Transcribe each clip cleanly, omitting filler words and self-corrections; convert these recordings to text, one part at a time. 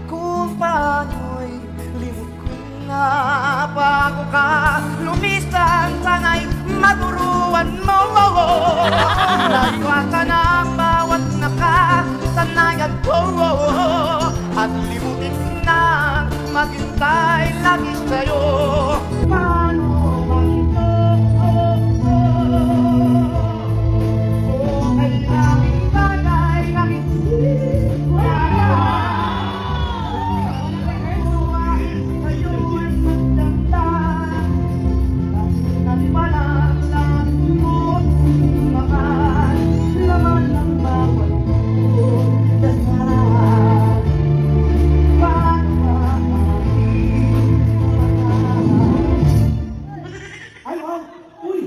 Kung paano'y limot ko nga bago ka lumisan, sana'y maturuan mo. Naiwasa na ang bawat nakasanayan ko, at limutin na maghintay lagi sa'yo. Paano bang ito? Kung kailangan bagay ang isiwala, sa'yo'y magdamdam, at palang lang mo't tumakan, laman ng bawat dasal. Paano ba aking ay, wow! Uy!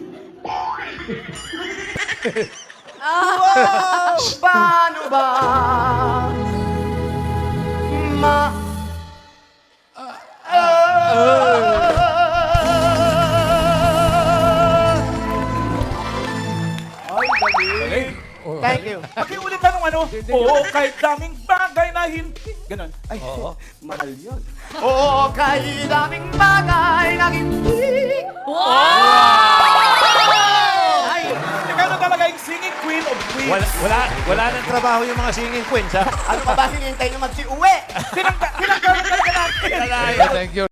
Wow! Paano ba ma... Ay, galing. Thank you. Pakiulit tanong ano? Oo, kahit daming bagay na hindi. Ganon. Ay, Mahal yun. Oo, kahit daming bagay na hindi. Ay, ikaw na talaga yung singing queen of queens. Wala nang trabaho yung mga singing queens, ha? ano pa ba hinihintay nyo magsiuwi? Tinanggal na talaga natin. Thank you.